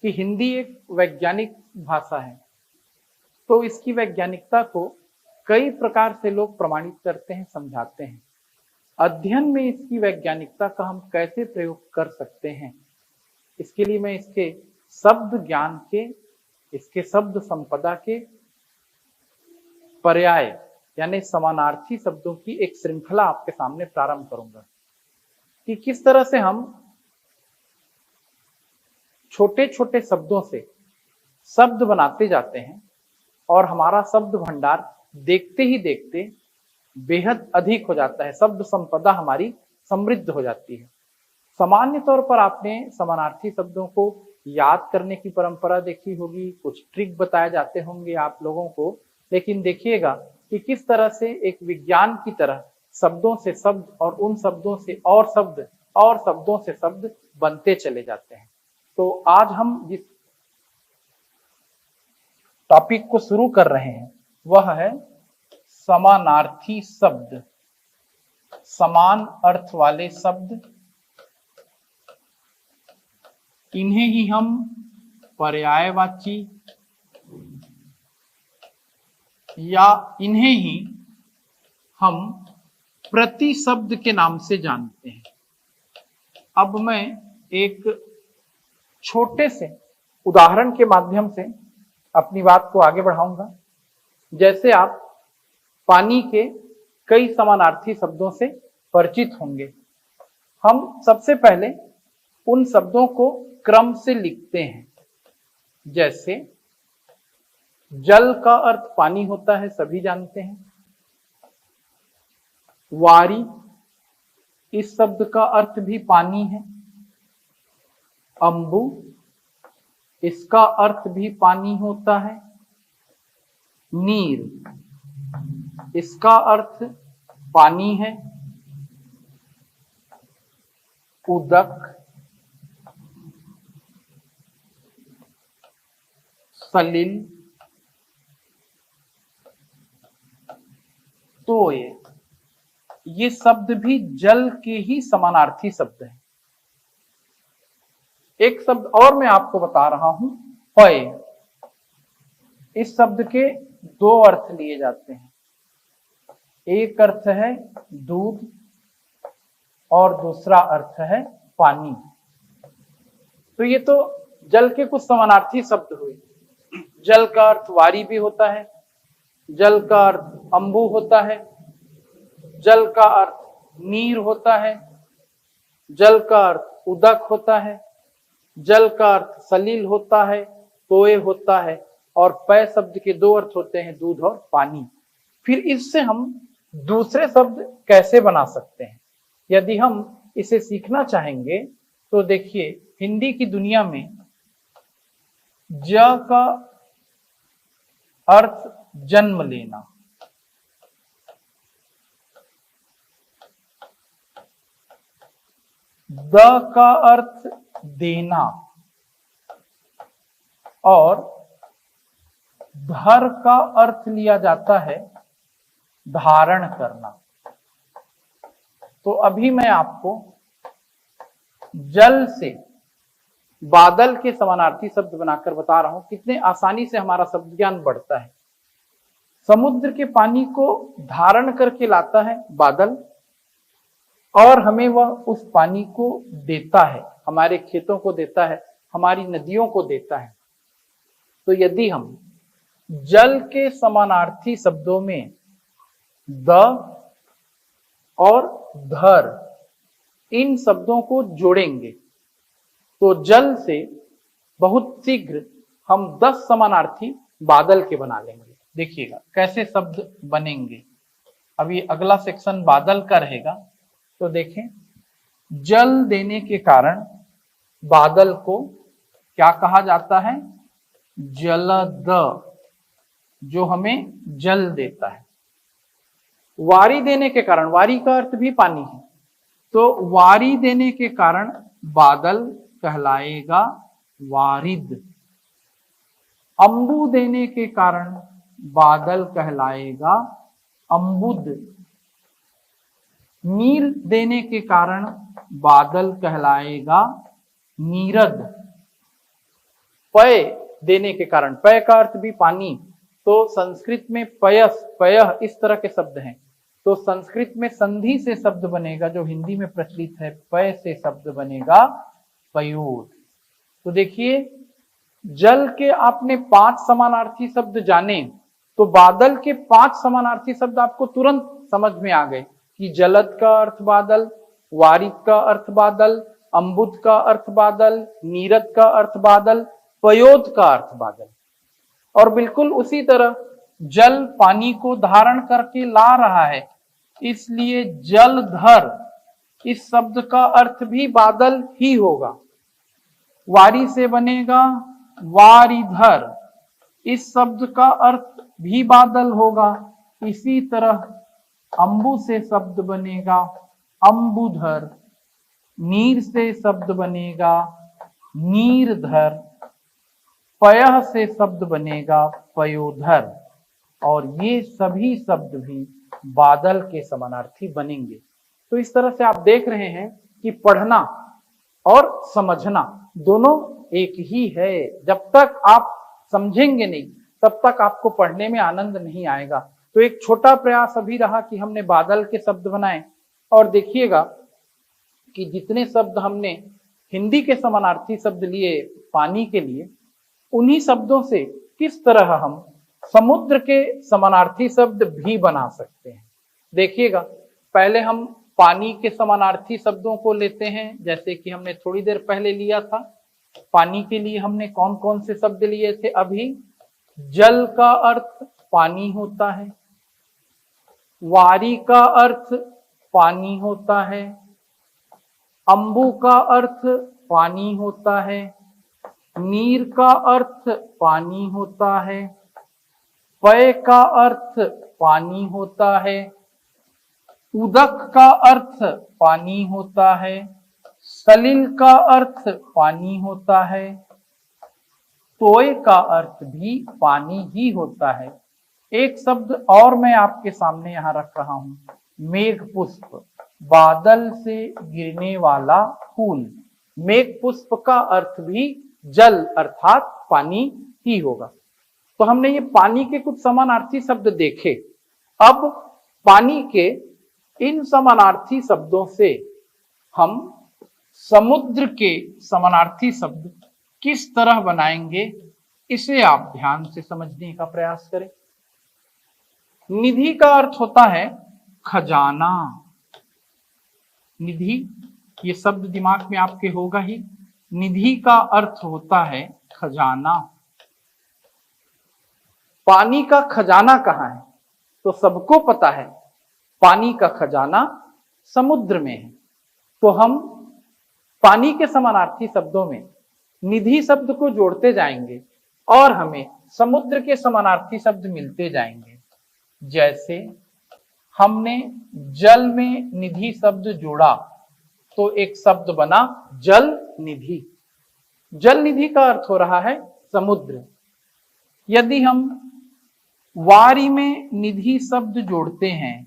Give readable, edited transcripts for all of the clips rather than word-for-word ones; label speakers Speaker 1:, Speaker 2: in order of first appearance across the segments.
Speaker 1: कि हिंदी एक वैज्ञानिक भाषा है, तो इसकी वैज्ञानिकता को कई प्रकार से लोग प्रमाणित करते हैं, समझाते हैं। अध्ययन में इसकी वैज्ञानिकता का हम कैसे प्रयोग कर सकते हैं, इसके लिए मैं इसके शब्द ज्ञान के, इसके शब्द संपदा के पर्याय यानी समानार्थी शब्दों की एक श्रृंखला आपके सामने प्रारंभ करूंगा कि किस तरह से हम छोटे छोटे शब्दों से शब्द बनाते जाते हैं और हमारा शब्द भंडार देखते ही देखते बेहद अधिक हो जाता है, शब्द संपदा हमारी समृद्ध हो जाती है। सामान्य तौर पर आपने समानार्थी शब्दों को याद करने की परंपरा देखी होगी, कुछ ट्रिक बताए जाते होंगे आप लोगों को, लेकिन देखिएगा कि किस तरह से एक विज्ञान की तरह शब्दों से शब्द और उन शब्दों से और शब्द और शब्दों से शब्द बनते चले जाते हैं। तो आज हम जिस टॉपिक को शुरू कर रहे हैं वह है समानार्थी शब्द, समान अर्थ वाले शब्द। इन्हें ही हम पर्यायवाची या इन्हें ही हम प्रति शब्द के नाम से जानते हैं। अब मैं एक छोटे से उदाहरण के माध्यम से अपनी बात को आगे बढ़ाऊंगा। जैसे आप पानी के कई समानार्थी शब्दों से परिचित होंगे। हम सबसे पहले उन शब्दों को क्रम से लिखते हैं। जैसे जल का अर्थ पानी होता है, सभी जानते हैं। वारी, इस शब्द का अर्थ भी पानी है। अंबु, इसका अर्थ भी पानी होता है। नीर, इसका अर्थ पानी है। उदक, सलिल, तोय, ये शब्द भी जल के ही समानार्थी शब्द हैं। एक शब्द और मैं आपको बता रहा हूं, पय। इस शब्द के दो अर्थ लिए जाते हैं। एक अर्थ है दूध और दूसरा अर्थ है पानी। तो ये तो जल के कुछ समानार्थी शब्द हुए। जल का अर्थ वारी भी होता है, जल का अर्थ अंबु होता है, जल का अर्थ नीर होता है, जल का अर्थ उदक होता है, जल का अर्थ सलील होता है, तोय होता है, और पय शब्द के दो अर्थ होते हैं, दूध और पानी। फिर इससे हम दूसरे शब्द कैसे बना सकते हैं, यदि हम इसे सीखना चाहेंगे तो देखिए, हिंदी की दुनिया में ज का अर्थ जन्म लेना, द का अर्थ देना और धर का अर्थ लिया जाता है धारण करना। तो अभी मैं आपको जल से बादल के समानार्थी शब्द बनाकर बता रहा हूं, कितने आसानी से हमारा शब्द ज्ञान बढ़ता है। समुद्र के पानी को धारण करके लाता है बादल और हमें वह उस पानी को देता है, हमारे खेतों को देता है, हमारी नदियों को देता है। तो यदि हम जल के समानार्थी शब्दों में द और धर, इन शब्दों को जोड़ेंगे तो जल से बहुत शीघ्र हम 10 समानार्थी बादल के बना लेंगे। देखिएगा कैसे शब्द बनेंगे। अभी अगला सेक्शन बादल का रहेगा। तो देखें, जल देने के कारण बादल को क्या कहा जाता है? जलद, जो हमें जल देता है। वारी देने के कारण, वारी का अर्थ भी पानी है, तो वारी देने के कारण बादल कहलाएगा वारिद। अंबु देने के कारण बादल कहलाएगा अंबुद। नीर देने के कारण बादल कहलाएगा नीरद। पय देने के कारण, पय का अर्थ भी पानी, तो संस्कृत में पयस, पयः इस तरह के शब्द हैं। तो संस्कृत में संधि से शब्द बनेगा, जो हिंदी में प्रचलित है, पय से शब्द बनेगा पयोद। तो देखिए, जल के आपने 5 समानार्थी शब्द जाने, तो बादल के 5 समानार्थी शब्द आपको तुरंत समझ में आ गए कि जलद का अर्थ बादल, वारिद का अर्थ बादल, अम्बुद का अर्थ बादल, नीरद का अर्थ बादल, पयोद का अर्थ बादल। और बिल्कुल उसी तरह जल पानी को धारण करके ला रहा है, इसलिए जलधर इस शब्द का अर्थ भी बादल ही होगा। वारी से बनेगा वारीधर, इस शब्द का अर्थ भी बादल होगा। इसी तरह अंबु से शब्द बनेगा अंबुधर, नीर से शब्द बनेगा नीरधर, पयः से शब्द बनेगा पयोधर, और ये सभी शब्द भी बादल के समानार्थी बनेंगे। तो इस तरह से आप देख रहे हैं कि पढ़ना और समझना दोनों एक ही है। जब तक आप समझेंगे नहीं, तब तक आपको पढ़ने में आनंद नहीं आएगा। तो एक छोटा प्रयास अभी रहा कि हमने बादल के शब्द बनाए, और देखिएगा कि जितने शब्द हमने हिंदी के समानार्थी शब्द लिए पानी के लिए, उन्हीं शब्दों से किस तरह हम समुद्र के समानार्थी शब्द भी बना सकते हैं। देखिएगा, पहले हम पानी के समानार्थी शब्दों को लेते हैं, जैसे कि हमने थोड़ी देर पहले लिया था। पानी के लिए हमने कौन कौन से शब्द लिए थे अभी? जल का अर्थ पानी होता है, वारी का अर्थ पानी होता है, अंबु का अर्थ पानी होता है, नीर का अर्थ पानी होता है, पय का अर्थ पानी होता है, उदक का अर्थ पानी होता है, सलिल का अर्थ पानी होता है, तोय का अर्थ भी पानी ही होता है। एक शब्द और मैं आपके सामने यहां रख रहा हूं, मेघ पुष्प, बादल से गिरने वाला फूल। मेघ पुष्प का अर्थ भी जल अर्थात पानी ही होगा। तो हमने ये पानी के कुछ समानार्थी शब्द देखे। अब पानी के इन समानार्थी शब्दों से हम समुद्र के समानार्थी शब्द किस तरह बनाएंगे, इसे आप ध्यान से समझने का प्रयास करें। निधि का अर्थ होता है खजाना। निधि, ये शब्द दिमाग में आपके होगा ही। निधि का अर्थ होता है खजाना। पानी का खजाना कहाँ है? तो सबको पता है, पानी का खजाना समुद्र में है। तो हम पानी के समानार्थी शब्दों में निधि शब्द को जोड़ते जाएंगे और हमें समुद्र के समानार्थी शब्द मिलते जाएंगे। जैसे हमने जल में निधि शब्द जोड़ा तो एक शब्द बना जल निधि। जल निधि का अर्थ हो रहा है समुद्र। यदि हम वारी में निधि शब्द जोड़ते हैं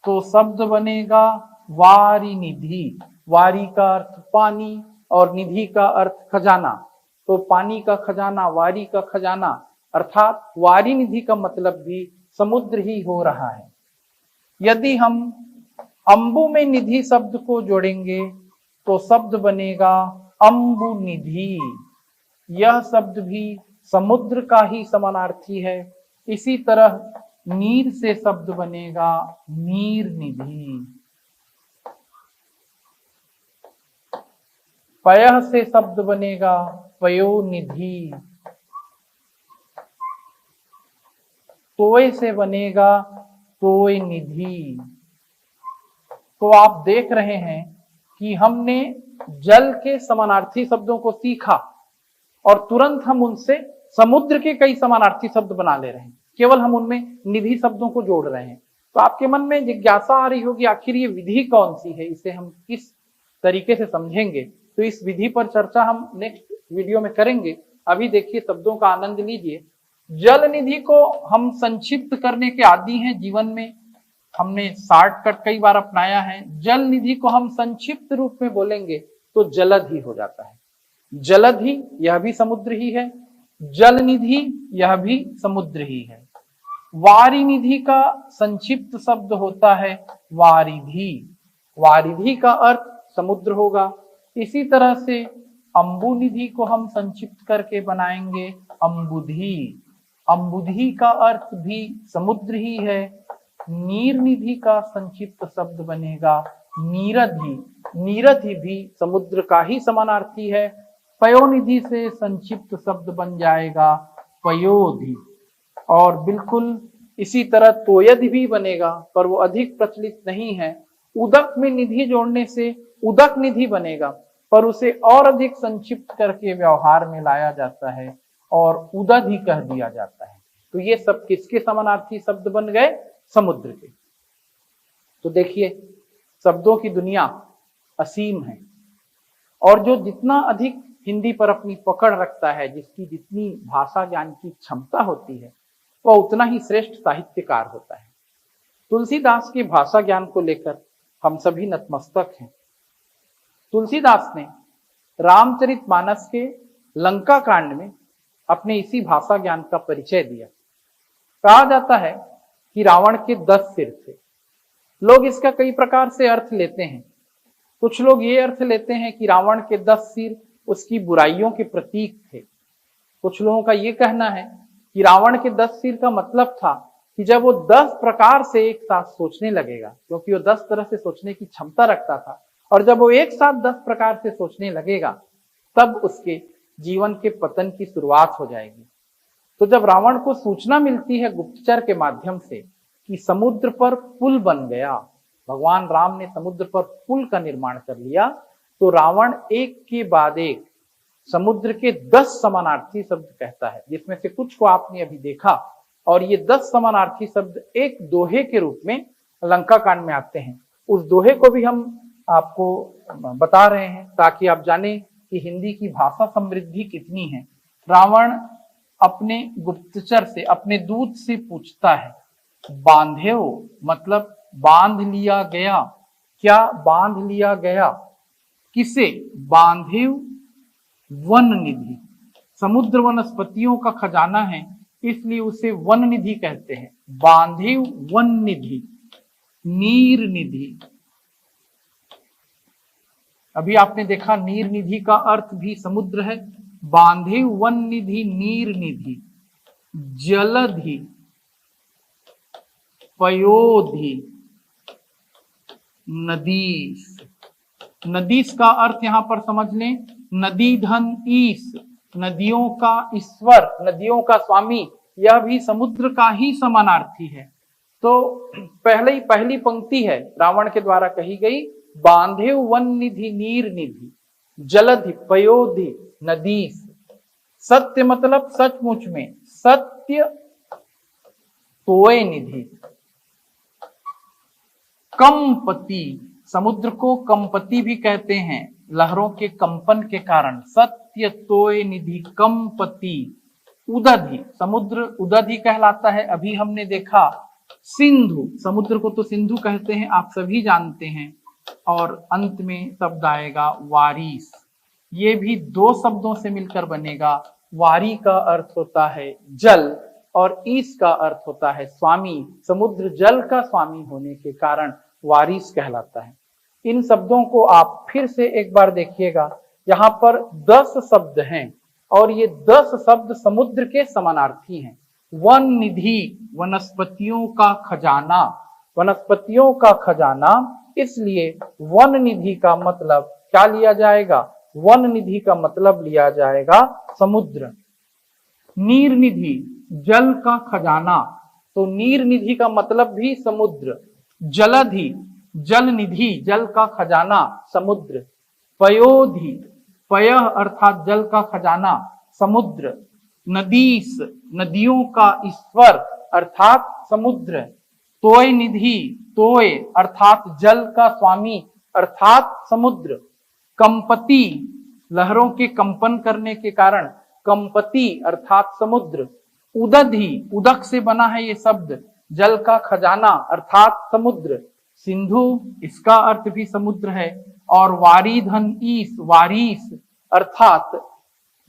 Speaker 1: तो शब्द बनेगा वारी निधि। वारी का अर्थ पानी और निधि का अर्थ खजाना। तो पानी का खजाना, वारी का खजाना, अर्थात वारी निधि का मतलब भी समुद्र ही हो रहा है। यदि हम अंबु में निधि शब्द को जोड़ेंगे तो शब्द बनेगा अंबु निधि। यह शब्द भी समुद्र का ही समानार्थी है। इसी तरह नीर से शब्द बनेगा नीर निधि। पयः से शब्द बनेगा पयोनिधि। तोय से बनेगा तोय निधि। तो आप देख रहे हैं कि हमने जल के समानार्थी शब्दों को सीखा और तुरंत हम उनसे समुद्र के कई समानार्थी शब्द बना ले रहे हैं। केवल हम उनमें निधि शब्दों को जोड़ रहे हैं। तो आपके मन में जिज्ञासा आ रही होगी, आखिर ये विधि कौन सी है, इसे हम किस तरीके से समझेंगे। तो इस विधि पर चर्चा हम नेक्स्ट वीडियो में करेंगे। अभी देखिए, शब्दों का आनंद लीजिए। जल निधि को हम संक्षिप्त करने के आदी हैं जीवन में। हमने शॉर्टकट कई बार अपनाया है। जल निधि को हम संक्षिप्त रूप में बोलेंगे तो जलद ही हो जाता है। जलधि यह भी समुद्र ही है, जल निधि यह भी समुद्र ही है। वारी निधि का संक्षिप्त शब्द होता है वारिधि, वारिधि का अर्थ समुद्र होगा। इसी तरह से अम्बु निधि को हम संक्षिप्त करके बनाएंगे अम्बुधि, अम्बुधि का अर्थ भी समुद्र ही है। नीर निधि का संक्षिप्त शब्द बनेगा नीरधि, नीरधि भी समुद्र का ही समानार्थी है। पयोनिधि से संक्षिप्त शब्द बन जाएगा पयोधि, और बिल्कुल इसी तरह तोयधि भी बनेगा, पर वो अधिक प्रचलित नहीं है। उदक में निधि जोड़ने से उदक निधि बनेगा, पर उसे और अधिक संक्षिप्त करके व्यवहार में लाया जाता है और उदधि कह दिया जाता है। तो ये सब किसके समानार्थी शब्द बन गए? समुद्र के। तो देखिए, शब्दों की दुनिया असीम है, और जो जितना अधिक हिंदी पर अपनी पकड़ रखता है, जिसकी जितनी भाषा ज्ञान की क्षमता होती है, वह उतना ही श्रेष्ठ साहित्यकार होता है। तुलसीदास के भाषा ज्ञान को लेकर हम सभी नतमस्तक हैं। तुलसीदास ने रामचरितमानस के लंका कांड में अपने इसी भाषा ज्ञान का परिचय दिया। कहा जाता है कि रावण के 10 सिर थे। लोग इसका कई प्रकार से अर्थ लेते हैं। कुछ लोग ये अर्थ लेते हैं कि रावण के 10 सिर उसकी बुराइयों के प्रतीक थे। कुछ लोगों का ये कहना है कि रावण के 10 सिर का मतलब था कि जब वो 10 प्रकार से एक साथ सोचने लगेगा, क्योंकि वो 10 तरह से सोचने की क्षमता रखता था, और जब वो एक साथ 10 प्रकार से सोचने लगेगा, तब उसके जीवन के पतन की शुरुआत हो जाएगी। तो जब रावण को सूचना मिलती है गुप्तचर के माध्यम से कि समुद्र पर पुल बन गया, भगवान राम ने समुद्र पर पुल का निर्माण कर लिया, तो रावण एक के बाद एक समुद्र के 10 समानार्थी शब्द कहता है, जिसमें से कुछ को आपने अभी देखा, और ये 10 समानार्थी शब्द एक दोहे के रूप में लंका कांड में आते हैं। उस दोहे को भी हम आपको बता रहे हैं ताकि आप जानें कि हिंदी की भाषा समृद्धि कितनी है। रावण अपने गुप्तचर से, अपने दूत से पूछता है, बांधेओ मतलब बांध लिया गया, क्या बांध लिया गया, किसे? बांधेव वन निधि। समुद्र वनस्पतियों का खजाना है, इसलिए उसे वन निधि कहते हैं। बांधेव वन निधि, नीर निधि। अभी आपने देखा नीर निधि का अर्थ भी समुद्र है। बांधेव वन निधि नीर निधि, जलधि, पयोधि, नदीस। नदीस का अर्थ यहां पर समझ लें, नदी धन ईस, नदियों का ईश्वर, नदियों का स्वामी, यह भी समुद्र का ही समानार्थी है। तो पहली पंक्ति है रावण के द्वारा कही गई, बांधेव वन निधि नीर निधि, जलधि, पयोधि, नदीस। सत्य मतलब सचमुच में, सत्य तोय निधि। कंपति, समुद्र को कंपति भी कहते हैं, लहरों के कंपन के कारण। सत्य तोय निधि कंपति। उदधि, समुद्र उदधि कहलाता है। अभी हमने देखा सिंधु, समुद्र को तो सिंधु कहते हैं, आप सभी जानते हैं। और अंत में शब्द आएगा वारिस, ये भी 2 शब्दों से मिलकर बनेगा। वारी का अर्थ होता है जल, और ईस का अर्थ होता है स्वामी। समुद्र जल का स्वामी होने के कारण वारिस कहलाता है। इन शब्दों को आप फिर से एक बार देखिएगा, यहाँ पर 10 शब्द हैं, और ये 10 शब्द समुद्र के समानार्थी हैं। वन निधि, वनस्पतियों का खजाना, वनस्पतियों का खजाना, इसलिए वन निधि का मतलब क्या लिया जाएगा? वन निधि का मतलब लिया जाएगा समुद्र। नीर निधि, जल का खजाना, तो नीर निधि का मतलब भी समुद्र। जलधि, जल निधि, जल का खजाना, समुद्र। पयोधि, पयः अर्थात जल का खजाना, समुद्र। नदीस, नदियों का ईश्वर अर्थात समुद्र। तोय निधि, तोय अर्थात जल का स्वामी अर्थात समुद्र। कंपति, लहरों के कंपन करने के कारण, कंपति अर्थात समुद्र। उदधि, उदक से बना है ये शब्द, जल का खजाना अर्थात समुद्र। सिंधु, इसका अर्थ भी समुद्र है। और वारी धन ईस, वारीस अर्थात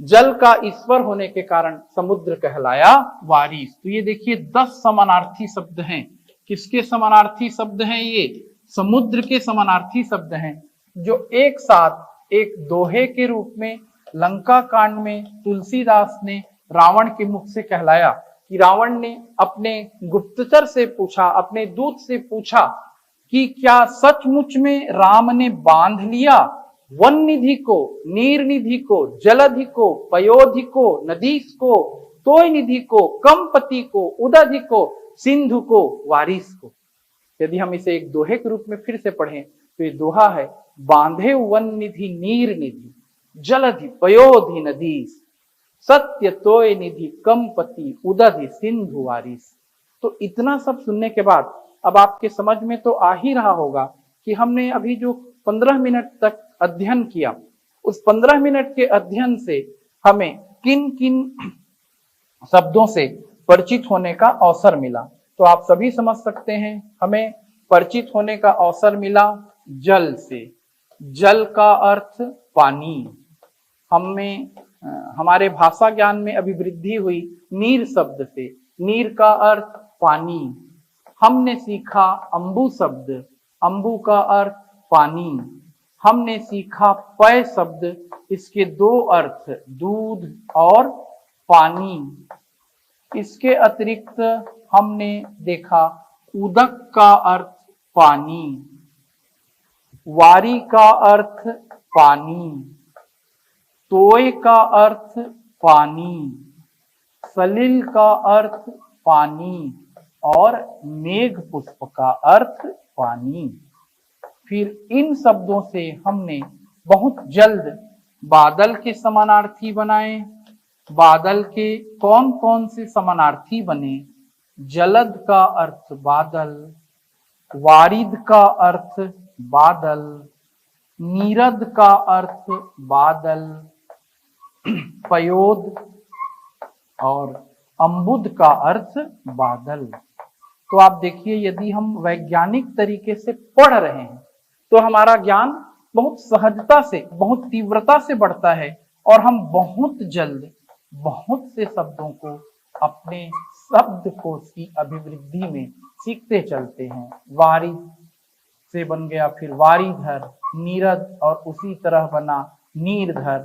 Speaker 1: जल का ईश्वर होने के कारण समुद्र कहलाया वारिस। तो ये देखिए 10 समानार्थी शब्द हैं। किसके समानार्थी शब्द हैं? ये समुद्र के समानार्थी शब्द हैं, जो एक साथ एक दोहे के रूप में लंका कांड में तुलसीदास ने रावण के मुख से कहलाया कि रावण ने अपने गुप्तचर से पूछा, अपने दूत से पूछा कि क्या सचमुच में राम ने बांध लिया वन निधि को, नीर निधि को, जलधि को, पयोधि को, नदीस को, तोय निधि को, कमपति को, उदधि को, सिंधु को, वारिस को। यदि हम इसे एक दोहे के रूप में फिर से पढ़ें तो ये दोहा है, बांधे वन निधि नीर निधि, जलधि पयोधि नदीस, सत्य तोय निधि कमपति उदधि सिंधु वारिस। तो इतना सब सुनने के बाद अब आपके समझ में तो आ ही रहा होगा कि हमने अभी जो 15 मिनट तक अध्ययन किया, उस 15 मिनट के अध्ययन से हमें किन किन शब्दों से परिचित होने का अवसर मिला। तो आप सभी समझ सकते हैं, हमें परिचित होने का अवसर मिला जल से। जल का अर्थ पानी। हमें हमारे भाषा ज्ञान में अभिवृद्धि हुई नीर शब्द से। नीर का अर्थ पानी। हमने सीखा अंबु शब्द। अंबु का अर्थ पानी। हमने सीखा पय शब्द। इसके 2 अर्थ दूध और पानी। इसके अतिरिक्त हमने देखा उदक का अर्थ पानी, वारी का अर्थ पानी, तोय का अर्थ पानी, सलिल का अर्थ पानी और मेघ पुष्प का अर्थ पानी। फिर इन शब्दों से हमने बहुत जल्द बादल के समानार्थी बनाए। बादल के कौन कौन से समानार्थी बने? जलद का अर्थ बादल, वारिद का अर्थ बादल, नीरद का अर्थ बादल, पयोद और अम्बुद का अर्थ बादल। तो आप देखिए, यदि हम वैज्ञानिक तरीके से पढ़ रहे हैं तो हमारा ज्ञान बहुत सहजता से, बहुत तीव्रता से बढ़ता है और हम बहुत जल्द बहुत से शब्दों को अपने शब्दकोश की अभिवृद्धि में सीखते चलते हैं। वारिद से बन गया फिर वारीधर, नीरद और उसी तरह बना नीरधर,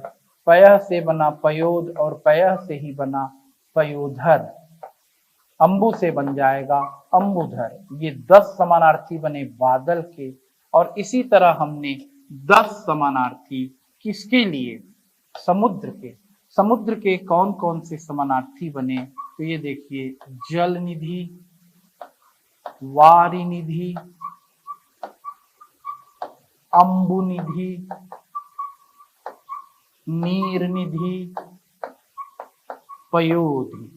Speaker 1: पय से बना पयोद और पय से ही बना पयोधर, अंबु से बन जाएगा अंबुधर। ये 10 समानार्थी बने बादल के। और इसी तरह हमने 10 समानार्थी किसके लिए? समुद्र के। समुद्र के कौन कौन से समानार्थी बने? तो ये देखिए, जल निधि, वारी निधि, अंबु निधि, नीर निधि, पयोधि।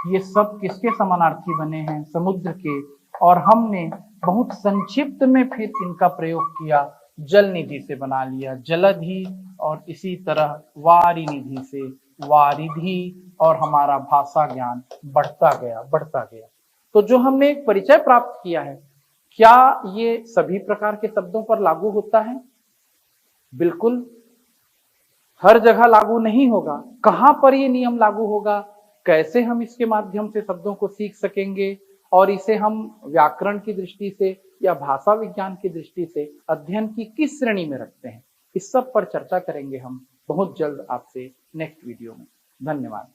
Speaker 1: ये सब किसके समानार्थी बने हैं? समुद्र के। और हमने बहुत संक्षिप्त में फिर इनका प्रयोग किया, जल निधि से बना लिया जलधि और इसी तरह वारी निधि से वारिधि, और हमारा भाषा ज्ञान बढ़ता गया। तो जो हमने एक परिचय प्राप्त किया है, क्या ये सभी प्रकार के शब्दों पर लागू होता है? बिल्कुल हर जगह लागू नहीं होगा। कहां पर ये नियम लागू होगा? कैसे हम इसके माध्यम से शब्दों को सीख सकेंगे और इसे हम व्याकरण की दृष्टि से या भाषा विज्ञान की दृष्टि से अध्ययन की किस श्रेणी में रखते हैं, इस सब पर चर्चा करेंगे हम बहुत जल्द आपसे नेक्स्ट वीडियो में। धन्यवाद।